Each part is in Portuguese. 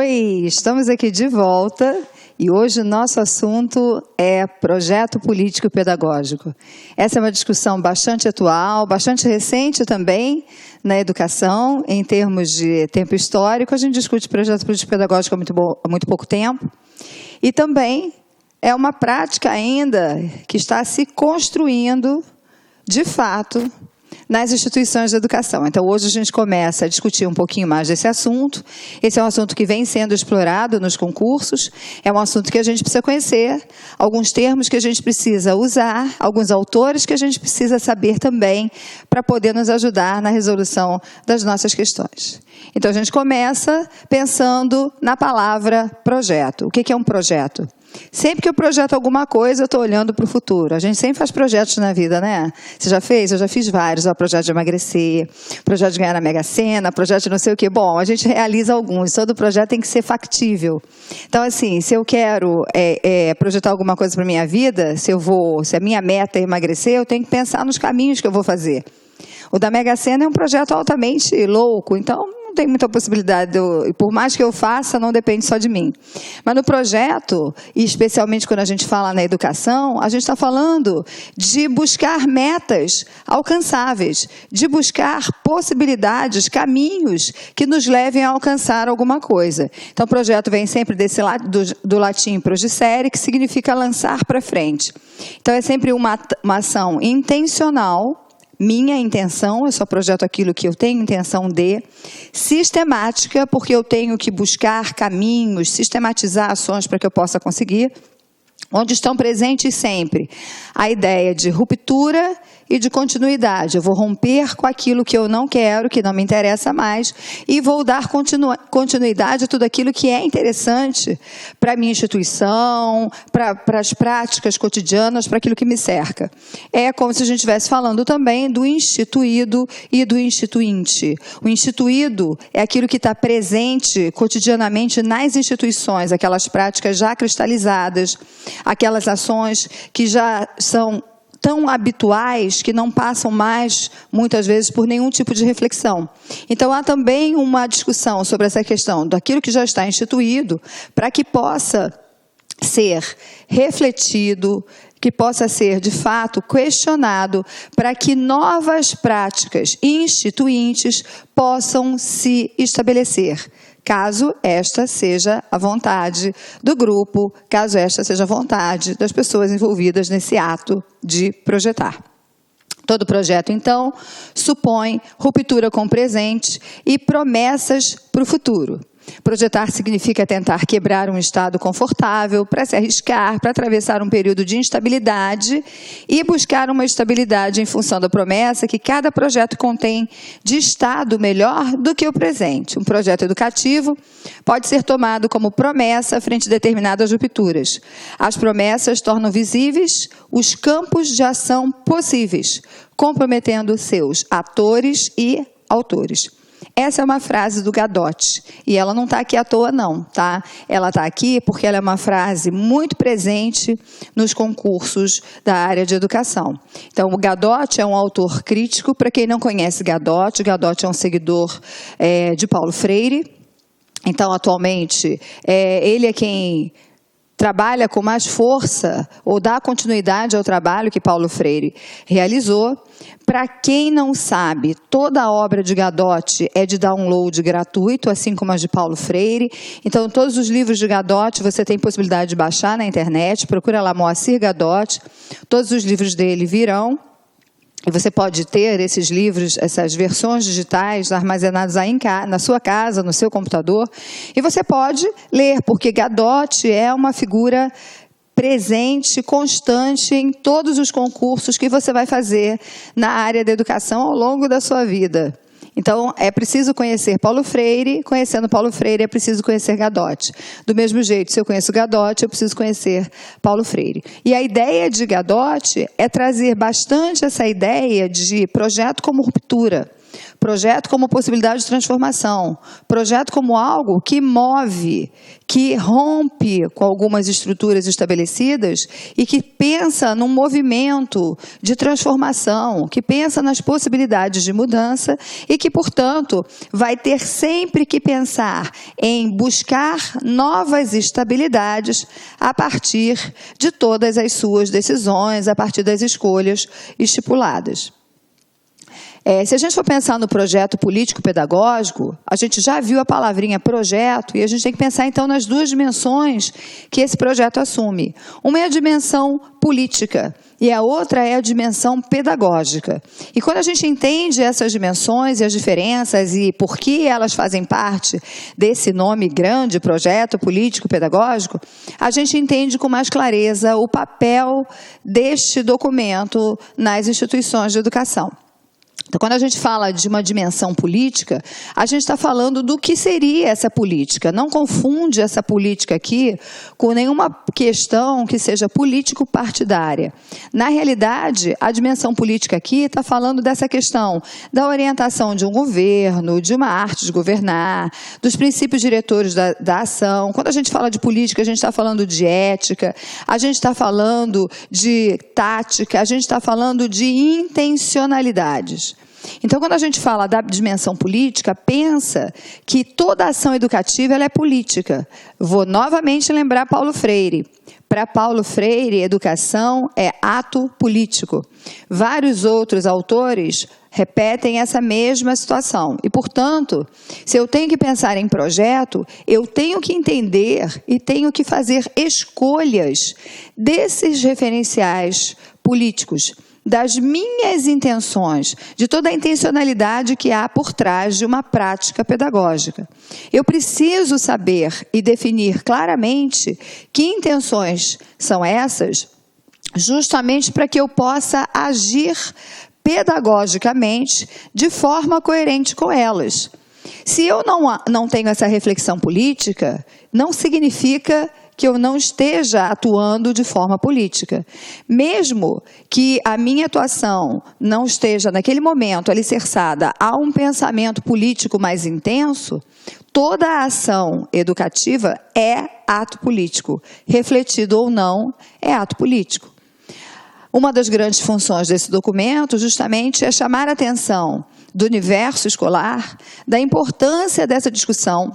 Oi, estamos aqui de volta e hoje o nosso assunto é projeto político pedagógico. Essa é uma discussão bastante atual, bastante recente também na educação, em termos de tempo histórico. A gente discute projeto político pedagógico há muito pouco tempo e também é uma prática ainda que está se construindo, de fato, nas instituições de educação. Então, hoje a gente começa a discutir um pouquinho mais desse assunto. Esse é um assunto que vem sendo explorado nos concursos, é um assunto que a gente precisa conhecer, alguns termos que a gente precisa usar, alguns autores que a gente precisa saber também para poder nos ajudar na resolução das nossas questões. Então, a gente começa pensando na palavra projeto. O que é um projeto? Sempre que eu projeto alguma coisa, eu estou olhando para o futuro. A gente sempre faz projetos na vida, né? Você já fez? Eu já fiz vários. Ó, projeto de emagrecer, projeto de ganhar na Mega Sena, projeto de não sei o quê. Bom, a gente realiza alguns. Todo projeto tem que ser factível. Então, assim, se eu quero projetar alguma coisa para a minha vida, se a minha meta é emagrecer, eu tenho que pensar nos caminhos que eu vou fazer. O da Mega Sena é um projeto altamente louco, então não tem muita possibilidade, por mais que eu faça, não depende só de mim. Mas no projeto, e especialmente quando a gente fala na educação, a gente está falando de buscar metas alcançáveis, de buscar possibilidades, caminhos que nos levem a alcançar alguma coisa. Então o projeto vem sempre desse lado do latim progisere, que significa lançar para frente. Então é sempre uma ação intencional, minha intenção, eu só projeto aquilo que eu tenho intenção de, sistemática, porque eu tenho que buscar caminhos, sistematizar ações para que eu possa conseguir, onde estão presentes sempre a ideia de ruptura e de continuidade. Eu vou romper com aquilo que eu não quero, que não me interessa mais, e vou dar continuidade a tudo aquilo que é interessante para a minha instituição, para as práticas cotidianas, para aquilo que me cerca. É como se a gente estivesse falando também do instituído e do instituinte. O instituído é aquilo que está presente cotidianamente nas instituições, aquelas práticas já cristalizadas, aquelas ações que já são tão habituais que não passam mais, muitas vezes, por nenhum tipo de reflexão. Então, há também uma discussão sobre essa questão daquilo que já está instituído, para que possa ser refletido, que possa ser, de fato, questionado, para que novas práticas instituintes possam se estabelecer, caso esta seja a vontade do grupo, caso esta seja a vontade das pessoas envolvidas nesse ato de projetar. Todo projeto, então, supõe ruptura com o presente e promessas para o futuro. Projetar significa tentar quebrar um estado confortável para se arriscar, para atravessar um período de instabilidade e buscar uma estabilidade em função da promessa que cada projeto contém de estado melhor do que o presente. Um projeto educativo pode ser tomado como promessa frente a determinadas rupturas. As promessas tornam visíveis os campos de ação possíveis, comprometendo seus atores e autores. Essa é uma frase do Gadotti, e ela não está aqui à toa não, tá? Ela está aqui porque ela é uma frase muito presente nos concursos da área de educação. Então, o Gadotti é um autor crítico. Para quem não conhece Gadotti é um seguidor de Paulo Freire. Então, atualmente, ele é quem trabalha com mais força, ou dá continuidade ao trabalho que Paulo Freire realizou. Para quem não sabe, toda a obra de Gadotti é de download gratuito, assim como a de Paulo Freire. Então, todos os livros de Gadotti você tem possibilidade de baixar na internet. Procura lá Moacir Gadotti, todos os livros dele virão. E você pode ter esses livros, essas versões digitais armazenadas aí na sua casa, no seu computador. E você pode ler, porque Gadotti é uma figura presente, constante em todos os concursos que você vai fazer na área da educação ao longo da sua vida. Então, é preciso conhecer Paulo Freire. Conhecendo Paulo Freire, é preciso conhecer Gadotti. Do mesmo jeito, se eu conheço Gadotti, eu preciso conhecer Paulo Freire. E a ideia de Gadotti é trazer bastante essa ideia de projeto como ruptura. Projeto como possibilidade de transformação. Projeto como algo que move, que rompe com algumas estruturas estabelecidas e que pensa num movimento de transformação, que pensa nas possibilidades de mudança e que, portanto, vai ter sempre que pensar em buscar novas estabilidades a partir de todas as suas decisões, a partir das escolhas estipuladas. Se a gente for pensar no projeto político-pedagógico, a gente já viu a palavrinha projeto e a gente tem que pensar, então, nas duas dimensões que esse projeto assume. Uma é a dimensão política e a outra é a dimensão pedagógica. E quando a gente entende essas dimensões e as diferenças e por que elas fazem parte desse nome grande, projeto político-pedagógico, a gente entende com mais clareza o papel deste documento nas instituições de educação. Então, quando a gente fala de uma dimensão política, a gente está falando do que seria essa política. Não confunde essa política aqui com nenhuma questão que seja político-partidária. Na realidade, a dimensão política aqui está falando dessa questão da orientação de um governo, de uma arte de governar, dos princípios diretores da ação. Quando a gente fala de política, a gente está falando de ética, a gente está falando de tática, a gente está falando de intencionalidades. Então, quando a gente fala da dimensão política, pensa que toda ação educativa ela é política. Vou novamente lembrar Paulo Freire. Para Paulo Freire, educação é ato político. Vários outros autores repetem essa mesma situação. E, portanto, se eu tenho que pensar em projeto, eu tenho que entender e tenho que fazer escolhas desses referenciais políticos, das minhas intenções, de toda a intencionalidade que há por trás de uma prática pedagógica. Eu preciso saber e definir claramente que intenções são essas, justamente para que eu possa agir pedagogicamente de forma coerente com elas. Se eu não tenho essa reflexão política, não significa que eu não esteja atuando de forma política. Mesmo que a minha atuação não esteja, naquele momento, alicerçada a um pensamento político mais intenso, toda a ação educativa é ato político. Refletido ou não, é ato político. Uma das grandes funções desse documento, justamente, é chamar a atenção do universo escolar, da importância dessa discussão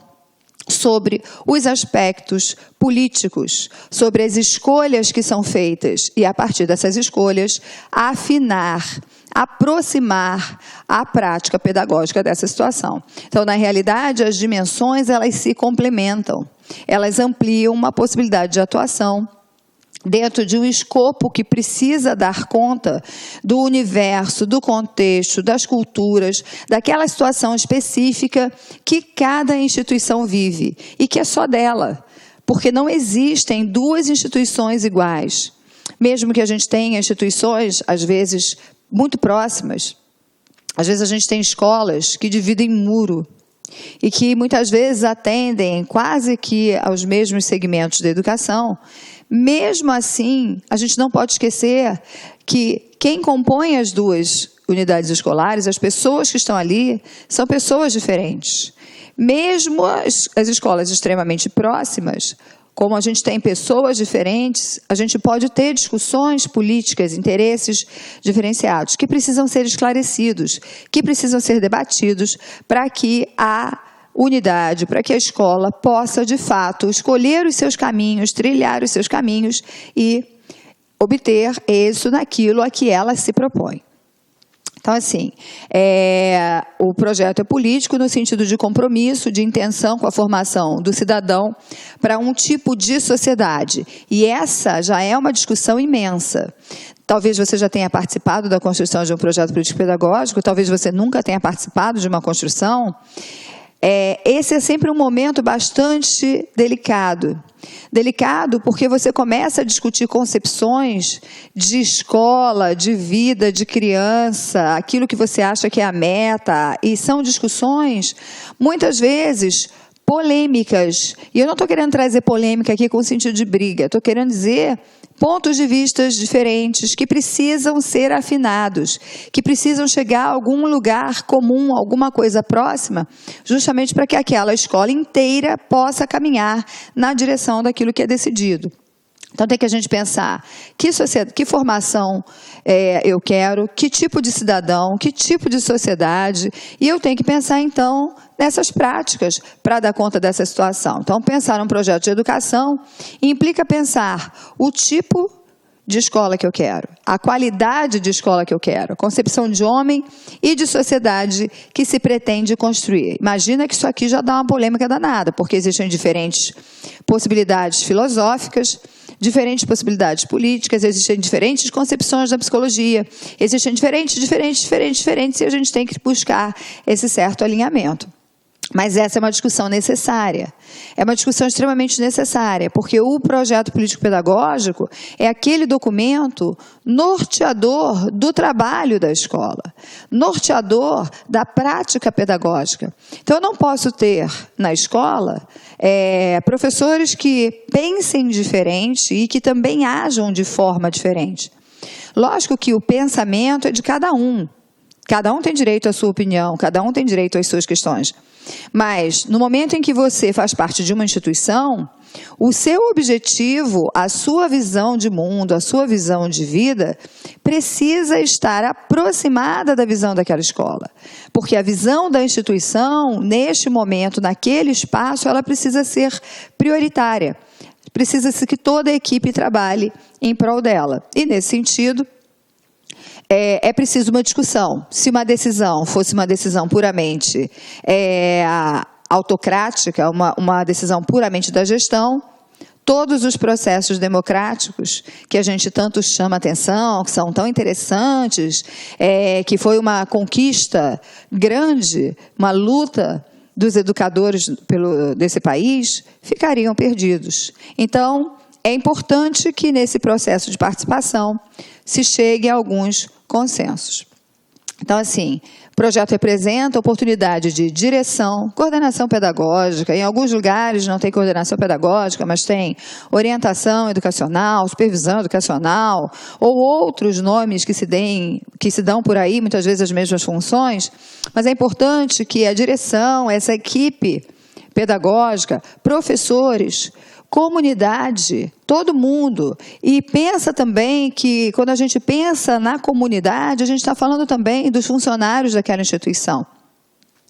sobre os aspectos políticos, sobre as escolhas que são feitas e, a partir dessas escolhas, afinar, aproximar a prática pedagógica dessa situação. Então, na realidade, as dimensões elas se complementam, elas ampliam uma possibilidade de atuação dentro de um escopo que precisa dar conta do universo, do contexto, das culturas, daquela situação específica que cada instituição vive e que é só dela, porque não existem duas instituições iguais. Mesmo que a gente tenha instituições, às vezes, muito próximas, às vezes a gente tem escolas que dividem muro e que muitas vezes atendem quase que aos mesmos segmentos da educação. Mesmo assim, a gente não pode esquecer que quem compõe as duas unidades escolares, as pessoas que estão ali, são pessoas diferentes. Mesmo as escolas extremamente próximas, como a gente tem pessoas diferentes, a gente pode ter discussões políticas, interesses diferenciados, que precisam ser esclarecidos, que precisam ser debatidos para que a unidade, para que a escola possa, de fato, escolher os seus caminhos, trilhar os seus caminhos e obter êxito naquilo a que ela se propõe. Então, assim, o projeto é político no sentido de compromisso, de intenção com a formação do cidadão para um tipo de sociedade. E essa já é uma discussão imensa. Talvez você já tenha participado da construção de um projeto político-pedagógico, talvez você nunca tenha participado de uma construção. Esse é sempre um momento bastante delicado. Delicado porque você começa a discutir concepções de escola, de vida, de criança, aquilo que você acha que é a meta, e são discussões, muitas vezes, polêmicas. E eu não estou querendo trazer polêmica aqui com o sentido de briga, estou querendo dizer pontos de vista diferentes que precisam ser afinados, que precisam chegar a algum lugar comum, alguma coisa próxima, justamente para que aquela escola inteira possa caminhar na direção daquilo que é decidido. Então, tem que a gente pensar que formação eu quero, que tipo de cidadão, que tipo de sociedade, e eu tenho que pensar, então, nessas práticas para dar conta dessa situação. Então, pensar num projeto de educação implica pensar o tipo de escola que eu quero, a qualidade de escola que eu quero, a concepção de homem e de sociedade que se pretende construir. Imagina que isso aqui já dá uma polêmica danada, porque existem diferentes possibilidades filosóficas, diferentes possibilidades políticas, existem diferentes concepções da psicologia, existem diferentes, e a gente tem que buscar esse certo alinhamento. Mas essa é uma discussão necessária, é uma discussão extremamente necessária, porque o projeto político-pedagógico é aquele documento norteador do trabalho da escola, norteador da prática pedagógica. Então, eu não posso ter na escola professores que pensem diferente e que também ajam de forma diferente. Lógico que o pensamento é de cada um tem direito à sua opinião, cada um tem direito às suas questões. Mas, no momento em que você faz parte de uma instituição, o seu objetivo, a sua visão de mundo, a sua visão de vida, precisa estar aproximada da visão daquela escola. Porque a visão da instituição, neste momento, naquele espaço, ela precisa ser prioritária. Precisa-se que toda a equipe trabalhe em prol dela. E, nesse sentido, é preciso uma discussão. Se uma decisão fosse uma decisão puramente autocrática, uma decisão puramente da gestão, todos os processos democráticos que a gente tanto chama atenção, que são tão interessantes, que foi uma conquista grande, uma luta dos educadores desse país, ficariam perdidos. Então, é importante que nesse processo de participação se chegue a alguns consensos. Então, assim, o projeto representa oportunidade de direção, coordenação pedagógica. Em alguns lugares não tem coordenação pedagógica, mas tem orientação educacional, supervisão educacional, ou outros nomes que se dão por aí, muitas vezes as mesmas funções. Mas é importante que a direção, essa equipe pedagógica, professores, comunidade, todo mundo. E pensa também que, quando a gente pensa na comunidade, a gente está falando também dos funcionários daquela instituição.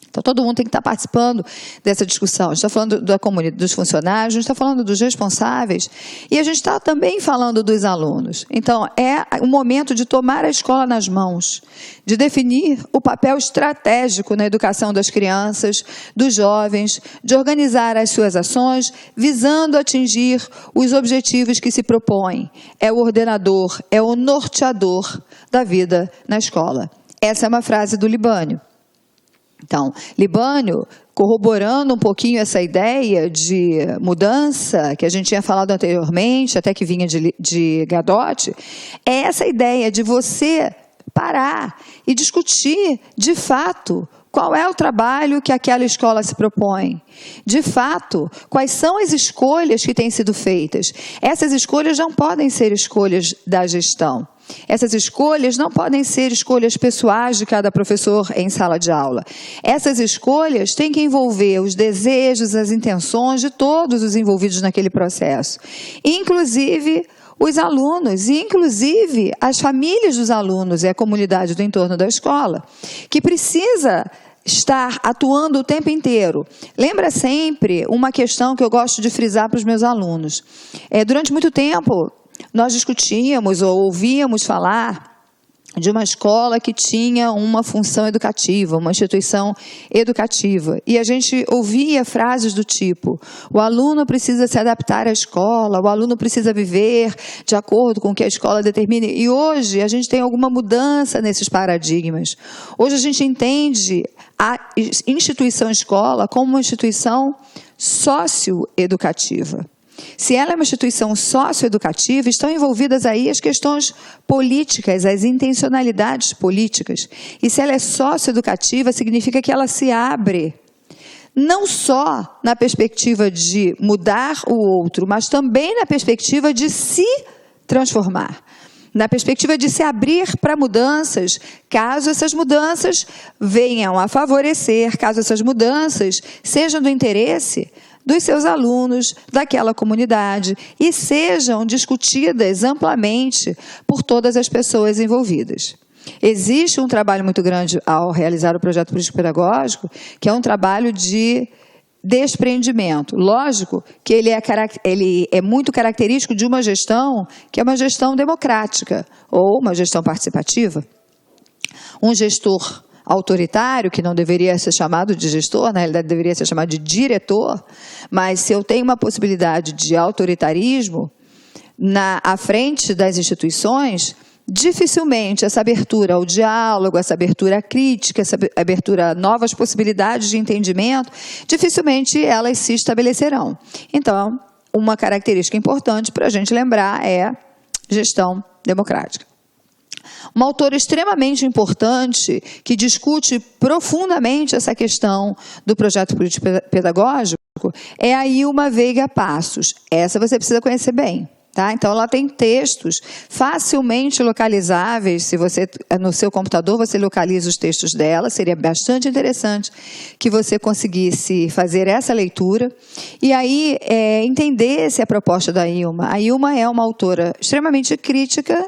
Então, todo mundo tem que estar participando dessa discussão. A gente está falando da comunidade, dos funcionários, a gente está falando dos responsáveis e a gente está também falando dos alunos. Então, é o momento de tomar a escola nas mãos, de definir o papel estratégico na educação das crianças, dos jovens, de organizar as suas ações, visando atingir os objetivos que se propõem. É o ordenador, é o norteador da vida na escola. Essa é uma frase do Libânio. Então, Libânio, corroborando um pouquinho essa ideia de mudança, que a gente tinha falado anteriormente, até que vinha de Gadotti, é essa ideia de você parar e discutir, de fato, qual é o trabalho que aquela escola se propõe. De fato, quais são as escolhas que têm sido feitas. Essas escolhas não podem ser escolhas da gestão. Essas escolhas não podem ser escolhas pessoais de cada professor em sala de aula. Essas escolhas têm que envolver os desejos, as intenções de todos os envolvidos naquele processo, inclusive os alunos, e inclusive as famílias dos alunos e a comunidade do entorno da escola, que precisa estar atuando o tempo inteiro. Lembra sempre uma questão que eu gosto de frisar para os meus alunos. Durante muito tempo, nós discutíamos ou ouvíamos falar de uma escola que tinha uma função educativa, uma instituição educativa. E a gente ouvia frases do tipo: o aluno precisa se adaptar à escola, o aluno precisa viver de acordo com o que a escola determine. E hoje a gente tem alguma mudança nesses paradigmas. Hoje a gente entende a instituição escola como uma instituição socioeducativa. Se ela é uma instituição socioeducativa, estão envolvidas aí as questões políticas, as intencionalidades políticas. E se ela é socioeducativa, significa que ela se abre não só na perspectiva de mudar o outro, mas também na perspectiva de se transformar, na perspectiva de se abrir para mudanças, caso essas mudanças venham a favorecer, caso essas mudanças sejam do interesse dos seus alunos, daquela comunidade, e sejam discutidas amplamente por todas as pessoas envolvidas. Existe um trabalho muito grande ao realizar o projeto político-pedagógico, que é um trabalho de desprendimento. Lógico que ele é muito característico de uma gestão que é uma gestão democrática, ou uma gestão participativa. Um gestor autoritário, que não deveria ser chamado de gestor, na realidade deveria ser chamado de diretor, mas se eu tenho uma possibilidade de autoritarismo à frente das instituições, dificilmente essa abertura ao diálogo, essa abertura à crítica, essa abertura a novas possibilidades de entendimento, dificilmente elas se estabelecerão. Então, uma característica importante para a gente lembrar é gestão democrática. Uma autora extremamente importante que discute profundamente essa questão do projeto político-pedagógico é a Ilma Veiga Passos. Essa você precisa conhecer bem. Tá? Então, ela tem textos facilmente localizáveis. Se você, no seu computador, você localiza os textos dela, seria bastante interessante que você conseguisse fazer essa leitura e aí entendesse a proposta da Ilma. A Ilma é uma autora extremamente crítica,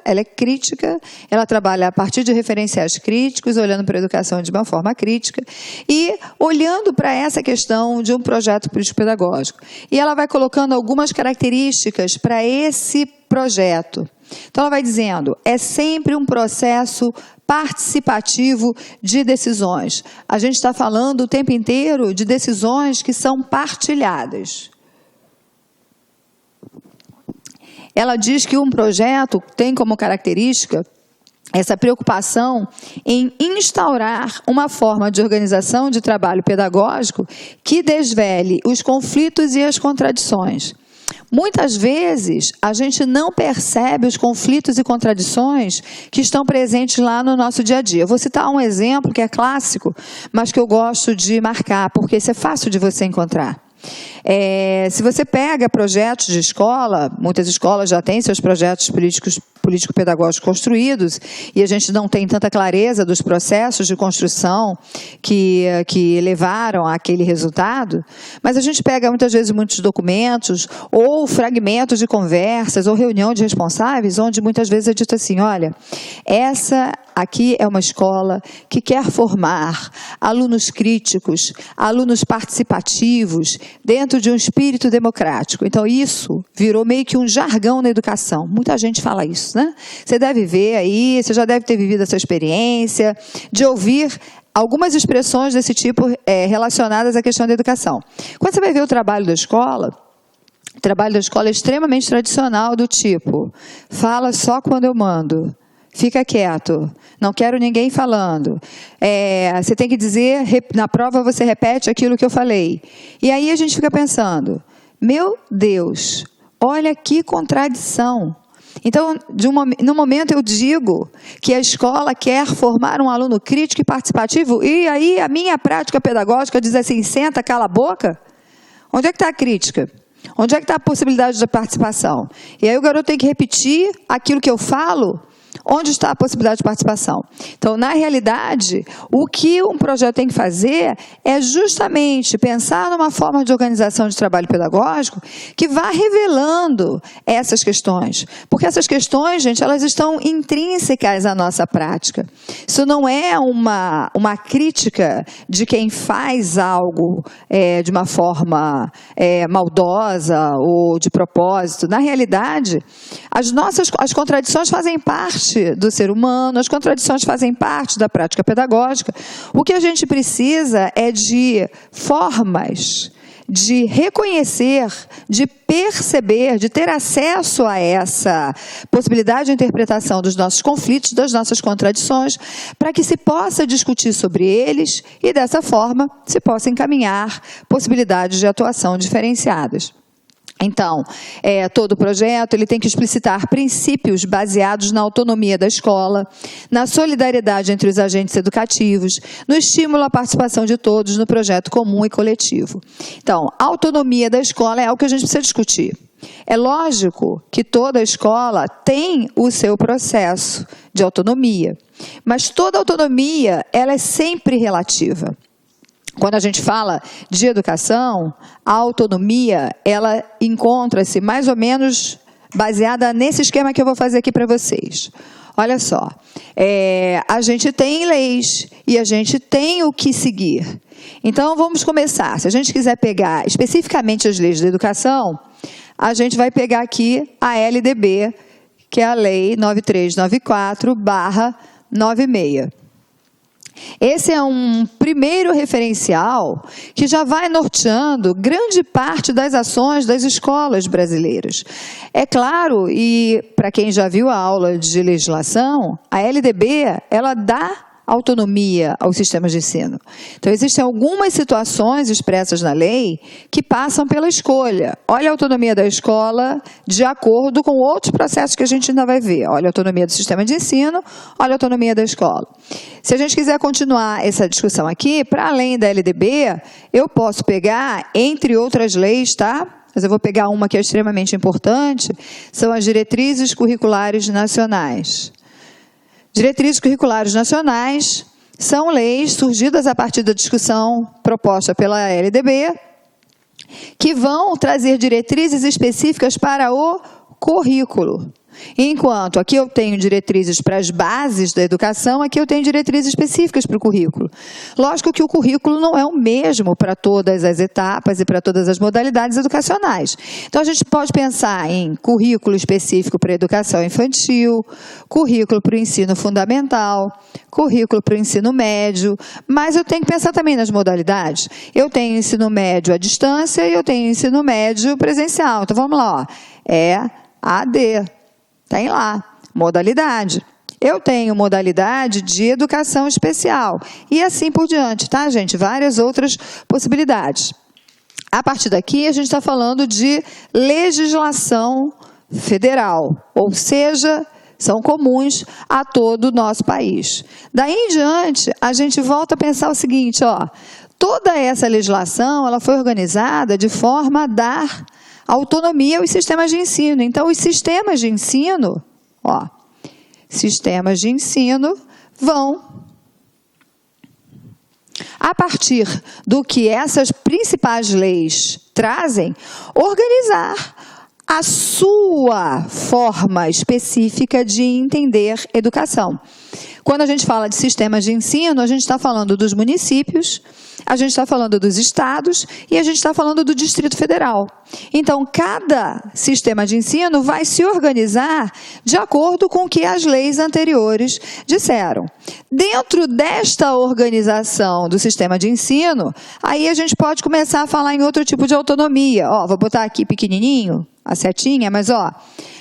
ela trabalha a partir de referenciais críticos, olhando para a educação de uma forma crítica e olhando para essa questão de um projeto político-pedagógico. E ela vai colocando algumas características para esse projeto. Então, ela vai dizendo, é sempre um processo participativo de decisões. A gente está falando o tempo inteiro de decisões que são partilhadas. Ela diz que um projeto tem como característica essa preocupação em instaurar uma forma de organização de trabalho pedagógico que desvele os conflitos e as contradições. Muitas vezes, a gente não percebe os conflitos e contradições que estão presentes lá no nosso dia a dia. Eu vou citar um exemplo que é clássico, mas que eu gosto de marcar, porque isso é fácil de você encontrar. Se você pega projetos de escola, muitas escolas já têm seus projetos político-pedagógicos construídos e a gente não tem tanta clareza dos processos de construção que levaram àquele resultado, mas a gente pega muitas vezes muitos documentos ou fragmentos de conversas ou reunião de responsáveis, onde muitas vezes é dito assim, olha, essa aqui é uma escola que quer formar alunos críticos, alunos participativos, dentro de um espírito democrático. Então, isso virou meio que um jargão na educação. Muita gente fala isso, né? Você deve ver aí, você já deve ter vivido essa experiência de ouvir algumas expressões desse tipo relacionadas à questão da educação. Quando você vai ver o trabalho da escola é extremamente tradicional, do tipo, fala só quando eu mando. Fica quieto, não quero ninguém falando. Você tem que dizer, na prova você repete aquilo que eu falei. E aí a gente fica pensando, meu Deus, olha que contradição. Então, no momento eu digo que a escola quer formar um aluno crítico e participativo, e aí a minha prática pedagógica diz assim, senta, cala a boca. Onde é que está a crítica? Onde é que está a possibilidade de participação? E aí o garoto tem que repetir aquilo que eu falo. Onde está a possibilidade de participação? Então, na realidade, o que um projeto tem que fazer é justamente pensar numa forma de organização de trabalho pedagógico que vá revelando essas questões. Porque essas questões, gente, elas estão intrínsecas à nossa prática. Isso não é uma crítica de quem faz algo de uma forma maldosa ou de propósito. Na realidade, as contradições fazem parte do ser humano, as contradições fazem parte da prática pedagógica. O que a gente precisa é de formas de reconhecer, de perceber, de ter acesso a essa possibilidade de interpretação dos nossos conflitos, das nossas contradições, para que se possa discutir sobre eles e, dessa forma, se possa encaminhar possibilidades de atuação diferenciadas. Então, todo projeto ele tem que explicitar princípios baseados na autonomia da escola, na solidariedade entre os agentes educativos, no estímulo à participação de todos no projeto comum e coletivo. Então, a autonomia da escola é algo que a gente precisa discutir. É lógico que toda escola tem o seu processo de autonomia, mas toda autonomia ela é sempre relativa. Quando a gente fala de educação, a autonomia, ela encontra-se mais ou menos baseada nesse esquema que eu vou fazer aqui para vocês. Olha só, a gente tem leis e a gente tem o que seguir. Então, vamos começar. Se a gente quiser pegar especificamente as leis da educação, a gente vai aqui a LDB, que é a Lei 9394/96. Esse é um primeiro referencial que já vai norteando grande parte das ações das escolas brasileiras. É claro, e para quem já viu a aula de legislação, a LDB, ela dá autonomia aos sistemas de ensino. Então, existem algumas situações expressas na lei que passam pela escolha. Olha a autonomia da escola de acordo com outros processos que a gente ainda vai ver. Olha a autonomia do sistema de ensino, olha a autonomia da escola. Se a gente quiser continuar essa discussão aqui, para além da LDB, eu posso pegar, entre outras leis, tá? Mas eu vou pegar uma que é extremamente importante, são as diretrizes curriculares nacionais. Diretrizes curriculares nacionais são leis surgidas a partir da discussão proposta pela LDB, que vão trazer diretrizes específicas para o currículo. Enquanto aqui eu tenho diretrizes para as bases da educação, aqui eu tenho diretrizes específicas para o currículo. Lógico que o currículo não é o mesmo para todas as etapas e para todas as modalidades educacionais. Então, a gente pode pensar em currículo específico para a educação infantil, currículo para o ensino fundamental, currículo para o ensino médio, mas eu tenho que pensar também nas modalidades. Eu tenho ensino médio à distância e eu tenho ensino médio presencial. Então, vamos lá, ó. AD. Tem lá, modalidade. Eu tenho modalidade de educação especial. E assim por diante, tá, gente? Várias outras possibilidades. A partir daqui, a gente está falando de legislação federal, ou seja, são comuns a todo o nosso país. Daí em diante, a gente volta a pensar o seguinte, ó, toda essa legislação ela foi organizada de forma a dar autonomia aos sistemas de ensino. Então, os sistemas de ensino, sistemas de ensino vão, a partir do que essas principais leis trazem, organizar a sua forma específica de entender educação. Quando a gente fala de sistemas de ensino, a gente está falando dos municípios, a gente está falando dos estados e a gente está falando do Distrito Federal. Então, cada sistema de ensino vai se organizar de acordo com o que as leis anteriores disseram. Dentro desta organização do sistema de ensino, aí a gente pode começar a falar em outro tipo de autonomia. Vou botar aqui pequenininho, a setinha, mas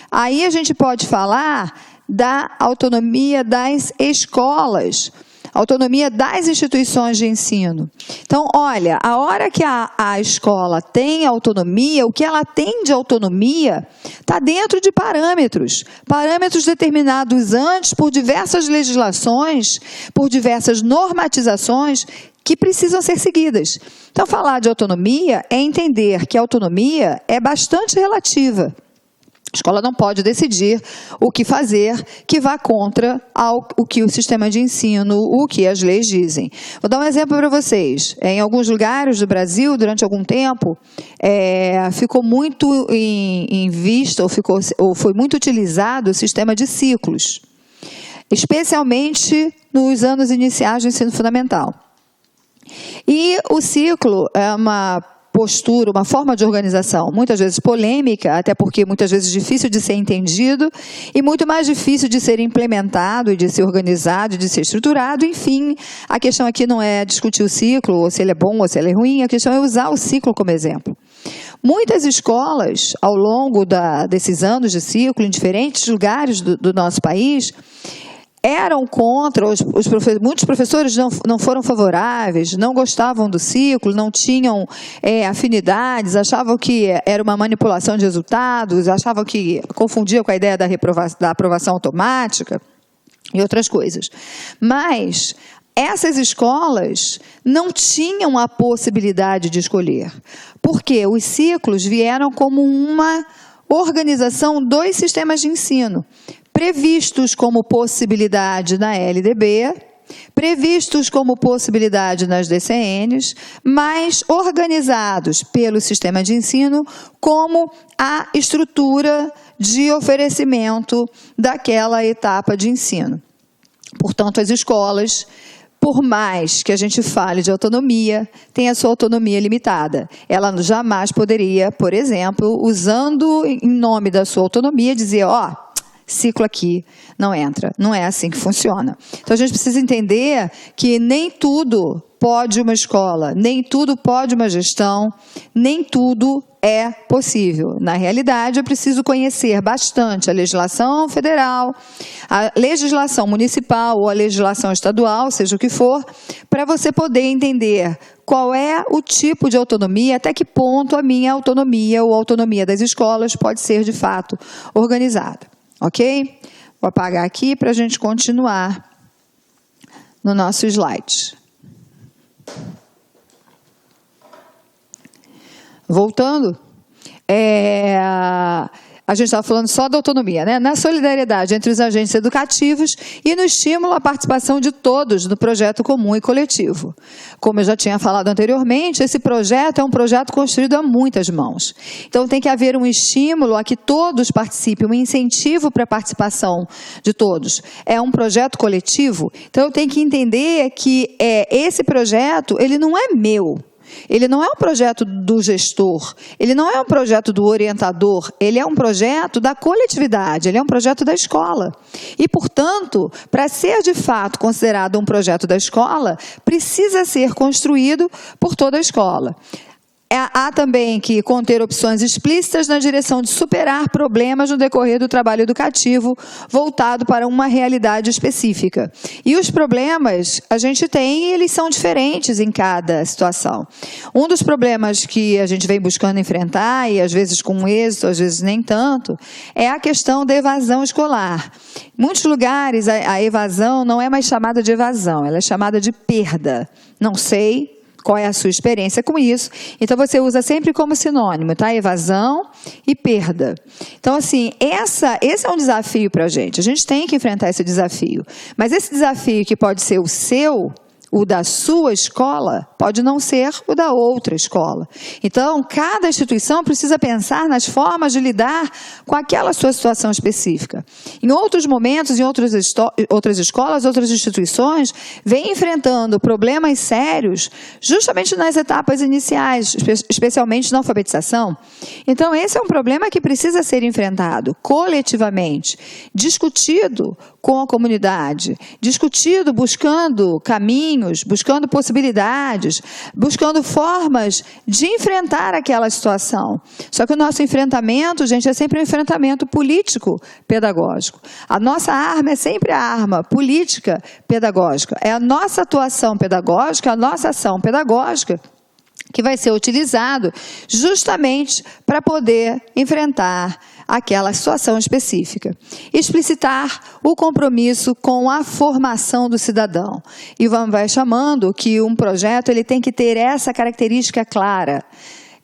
aí a gente pode falar da autonomia das escolas, autonomia das instituições de ensino. Então, olha, a hora que a escola tem autonomia, o que ela tem de autonomia está dentro de parâmetros determinados antes por diversas legislações, por diversas normatizações que precisam ser seguidas. Então, falar de autonomia é entender que a autonomia é bastante relativa. A escola não pode decidir o que fazer que vá contra o que o sistema de ensino, o que as leis dizem. Vou dar um exemplo para vocês. Em alguns lugares do Brasil, durante algum tempo, ficou muito em vista, ou foi muito utilizado o sistema de ciclos, especialmente nos anos iniciais do ensino fundamental. E o ciclo é uma postura, uma forma de organização, muitas vezes polêmica, até porque muitas vezes difícil de ser entendido e muito mais difícil de ser implementado e de ser organizado e de ser estruturado. Enfim, a questão aqui não é discutir o ciclo, ou se ele é bom ou se ele é ruim, a questão é usar o ciclo como exemplo. Muitas escolas, ao longo desses anos de ciclo, em diferentes lugares do nosso país, eram contra, muitos professores não foram favoráveis, não gostavam do ciclo, não tinham afinidades, achavam que era uma manipulação de resultados, achavam que confundia com a ideia da aprovação automática e outras coisas. Mas essas escolas não tinham a possibilidade de escolher, porque os ciclos vieram como uma organização dos sistemas de ensino, previstos como possibilidade na LDB, previstos como possibilidade nas DCNs, mas organizados pelo sistema de ensino como a estrutura de oferecimento daquela etapa de ensino. Portanto, as escolas, por mais que a gente fale de autonomia, tem a sua autonomia limitada. Ela jamais poderia, por exemplo, usando em nome da sua autonomia, dizer, ciclo aqui não entra. Não é assim que funciona. Então, a gente precisa entender que nem tudo pode uma escola, nem tudo pode uma gestão, nem tudo é possível. Na realidade, eu preciso conhecer bastante a legislação federal, a legislação municipal ou a legislação estadual, seja o que for, para você poder entender qual é o tipo de autonomia, até que ponto a minha autonomia ou a autonomia das escolas pode ser, de fato, organizada. Ok? Vou apagar aqui para a gente continuar no nosso slide. Voltando, a gente estava falando só da autonomia, né? Na solidariedade entre os agentes educativos e no estímulo à participação de todos no projeto comum e coletivo. Como eu já tinha falado anteriormente, esse projeto é um projeto construído a muitas mãos. Então, tem que haver um estímulo a que todos participem, um incentivo para a participação de todos. É um projeto coletivo, então eu tenho que entender que esse projeto, ele não é meu. Ele não é um projeto do gestor, ele não é um projeto do orientador, ele é um projeto da coletividade, ele é um projeto da escola. E, portanto, para ser de fato considerado um projeto da escola, precisa ser construído por toda a escola. Há também que conter opções explícitas na direção de superar problemas no decorrer do trabalho educativo voltado para uma realidade específica. E os problemas a gente tem e eles são diferentes em cada situação. Um dos problemas que a gente vem buscando enfrentar, e às vezes com êxito, às vezes nem tanto, é a questão da evasão escolar. Em muitos lugares a evasão não é mais chamada de evasão, ela é chamada de perda. Não sei qual é a sua experiência com isso. Então, você usa sempre como sinônimo, tá? Evasão e perda. Então, assim, esse é um desafio para a gente. A gente tem que enfrentar esse desafio. Mas esse desafio que pode ser o seu, o da sua escola, pode não ser o da outra escola. Então, cada instituição precisa pensar nas formas de lidar com aquela sua situação específica. Em outros momentos, em outras escolas, outras instituições, vêm enfrentando problemas sérios justamente nas etapas iniciais, especialmente na alfabetização. Então, esse é um problema que precisa ser enfrentado coletivamente, discutido com a comunidade, discutido buscando caminhos, buscando possibilidades, buscando formas de enfrentar aquela situação. Só que o nosso enfrentamento, gente, é sempre um enfrentamento político-pedagógico. A nossa arma é sempre a arma política-pedagógica. É a nossa atuação pedagógica, a nossa ação pedagógica que vai ser utilizado justamente para poder enfrentar aquela situação específica. Explicitar o compromisso com a formação do cidadão. E vai chamando que um projeto ele tem que ter essa característica clara.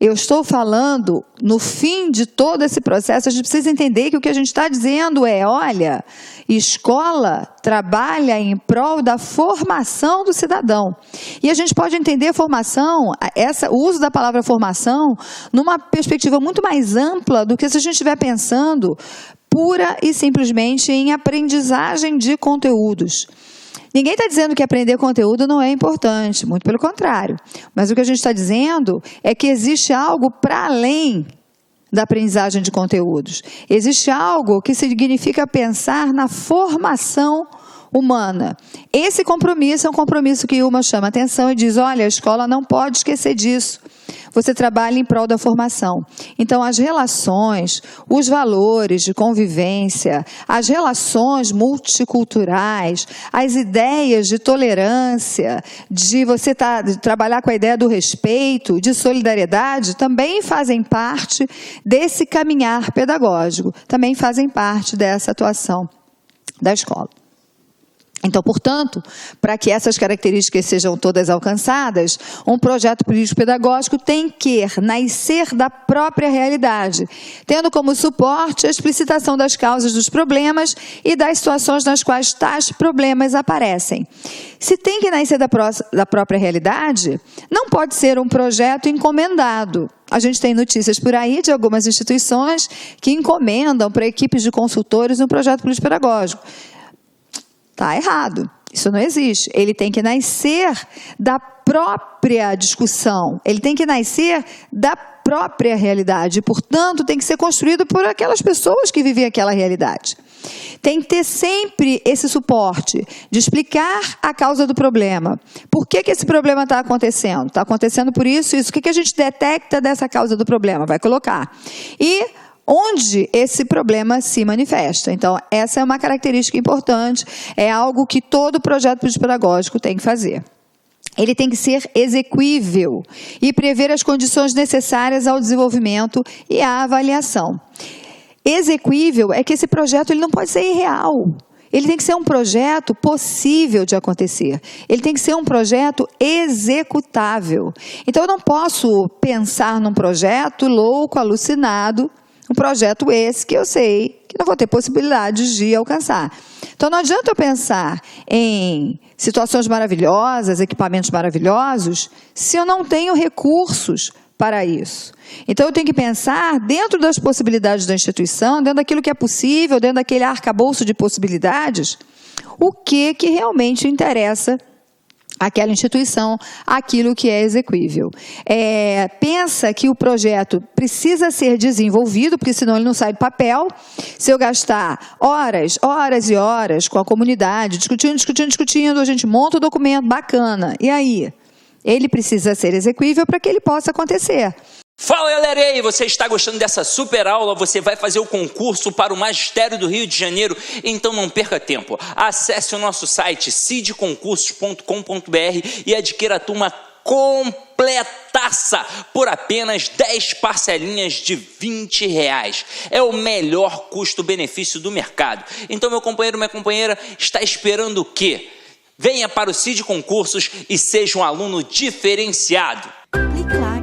Eu estou falando, no fim de todo esse processo, a gente precisa entender que o que a gente está dizendo é, olha, escola trabalha em prol da formação do cidadão. E a gente pode entender formação, o uso da palavra formação, numa perspectiva muito mais ampla do que se a gente estiver pensando pura e simplesmente em aprendizagem de conteúdos. Ninguém está dizendo que aprender conteúdo não é importante, muito pelo contrário. Mas o que a gente está dizendo é que existe algo para além da aprendizagem de conteúdos. Existe algo que significa pensar na formação humana. Esse compromisso é um compromisso que Ilma chama atenção e diz, olha, a escola não pode esquecer disso. você trabalha em prol da formação. Então, as relações, os valores de convivência, as relações multiculturais, as ideias de tolerância, de você trabalhar com a ideia do respeito, de solidariedade, também fazem parte desse caminhar pedagógico, também fazem parte dessa atuação da escola. Então, portanto, para que essas características sejam todas alcançadas, um projeto político-pedagógico tem que nascer da própria realidade, tendo como suporte a explicitação das causas dos problemas e das situações nas quais tais problemas aparecem. Se tem que nascer da própria realidade, não pode ser um projeto encomendado. A gente tem notícias por aí de algumas instituições que encomendam para equipes de consultores um projeto político-pedagógico. Está errado, isso não existe. Ele tem que nascer da própria discussão, ele tem que nascer da própria realidade, portanto, tem que ser construído por aquelas pessoas que vivem aquela realidade. Tem que ter sempre esse suporte de explicar a causa do problema. Por que esse problema está acontecendo? Está acontecendo por isso, isso. O que a gente detecta dessa causa do problema? Vai colocar. E onde esse problema se manifesta. Então, essa é uma característica importante, é algo que todo projeto pedagógico tem que fazer. Ele tem que ser execuível e prever as condições necessárias ao desenvolvimento e à avaliação. Execuível é que esse projeto ele não pode ser irreal. Ele tem que ser um projeto possível de acontecer. Ele tem que ser um projeto executável. Então, eu não posso pensar num projeto louco, alucinado, um projeto esse que eu sei que não vou ter possibilidades de alcançar. Então, não adianta eu pensar em situações maravilhosas, equipamentos maravilhosos, se eu não tenho recursos para isso. Então, eu tenho que pensar dentro das possibilidades da instituição, dentro daquilo que é possível, dentro daquele arcabouço de possibilidades, o que realmente interessa aquela instituição, aquilo que é execuível. Pensa que o projeto precisa ser desenvolvido, porque senão ele não sai do papel. Se eu gastar horas e horas com a comunidade, discutindo, a gente monta o documento, bacana. E aí? Ele precisa ser execuível para que ele possa acontecer. Fala, galera, e aí, você está gostando dessa super aula? Você vai fazer o concurso para o Magistério do Rio de Janeiro? Então não perca tempo. Acesse o nosso site cidconcursos.com.br e adquira a turma completaça por apenas 10 parcelinhas de R$20. É o melhor custo-benefício do mercado. Então, meu companheiro, minha companheira, está esperando o quê? Venha para o Cid Concursos e seja um aluno diferenciado. Clique lá